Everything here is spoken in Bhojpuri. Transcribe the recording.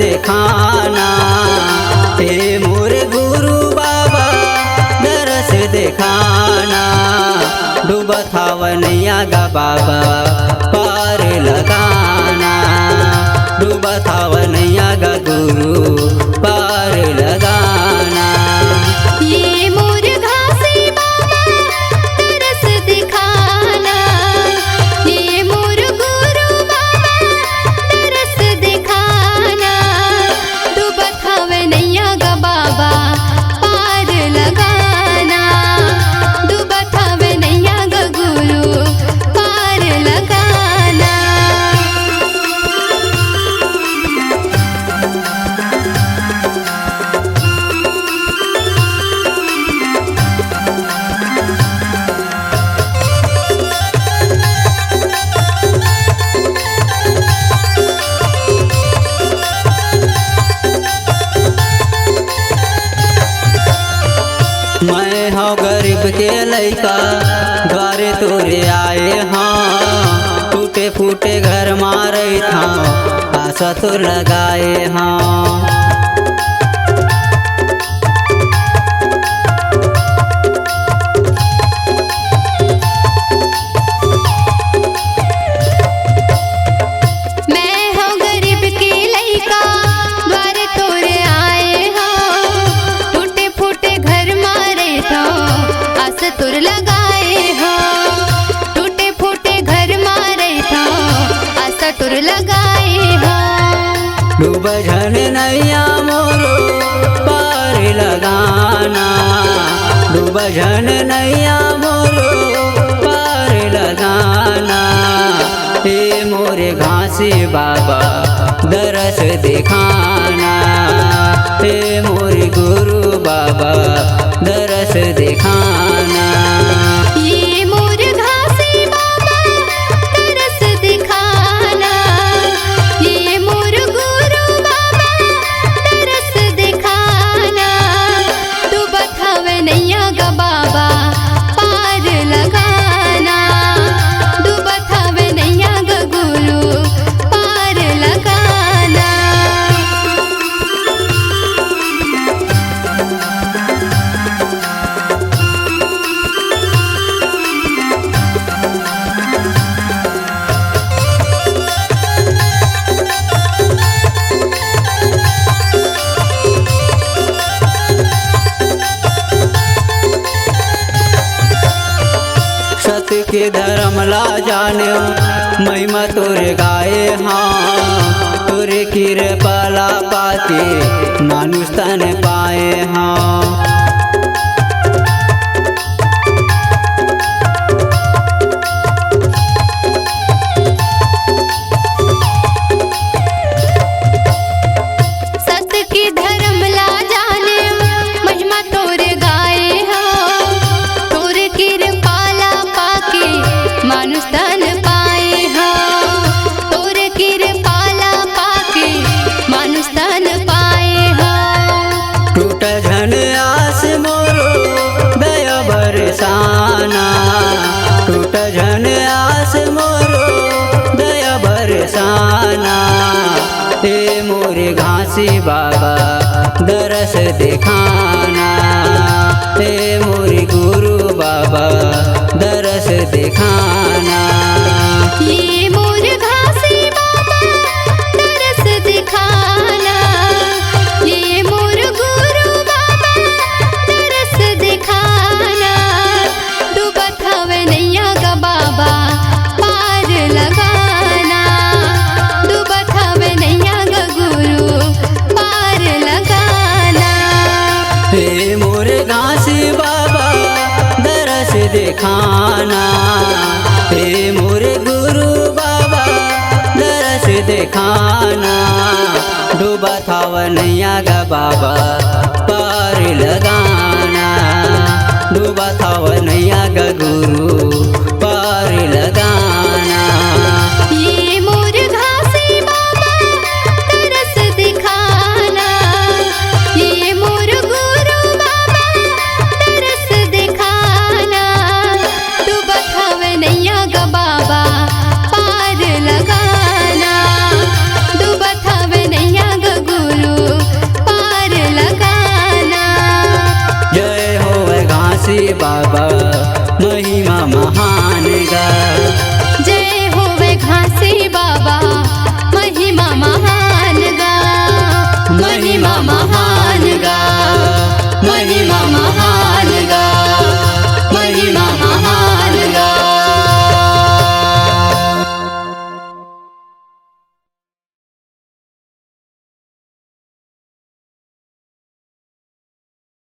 दिखाना। हे मोर गुरु बाबा दरस दिखाना। डूबत हव नैया गा बाबा पार लगाना। डूबत हव नैया गा गुरु पार लगाना। ये मोर घासी बाबा दरस दिखाना। ये मोर गुरु बाबा दरस दिखाना। डूबत हव नैया गा बाबा पार लगाना। डूबत हव नैया गा गुरु पार लगाना। मैं हूँ गरीब के लइका द्वारे तोरे आए हाँ। टूटे फूटे घर मारे था आशा तो लगाए हाँ। मैं हूँ गरीब के लइका द्वारे तोरे आए हाँ। टूटे फूटे घर मारे था आस तुर लगाए हाँ। टूटे फूटे घर मारे था आस तुर लगाए हाँ। डूब झन नैया मोरो पार लगाना। डूब झन नैया मोरो पार लगाना। हे मोरे घासी बाबा दरस दिखाना। हे मोरे गुरु बाबा दरस दिखाना। ये मोर घासी बाबा दरस दिखाना। ये मोर गुरु बाबा दरस दिखाना। डूबत हव नैया गा बाबा पार लगाना। डूबत हव नैया गा गुरु पार लगाना। सत्य के धर्म ला जाने महिमा तोरे गाए हाँ। तोरे कृपा ला पाते मानुष तन पाए हाँ। सत्य की धर्म ला जाने महिमा तोरे गाए हाँ। तोरे कृपा ला पाके मानुष तन पाए हाँ। तोरे कृपा ला पाके मानुष तन पाए हाँ। टूट झन आस मोरो दया बरसाना। टूट झन आस मोरो दया बरसाना। हे मोरे घासी बाबा दरस दिखाना। हे मोरे गुरु बाबा दरस दिखाना। ये मोर घासी बाबा दरस दिखाना। ये मोर गुरु बाबा दरस दिखाना। डूबत हव नैया गा बाबा पार लगाना। डूबत हव नैया गा गुरु पार लगाना। हे मोरे घासी बाबा दरस दिखाना। हे मोरे गुरु बाबा दरस दिखाना। डूबत हव नैया गा बाबा पार लगाना। डूबत हव नैया गा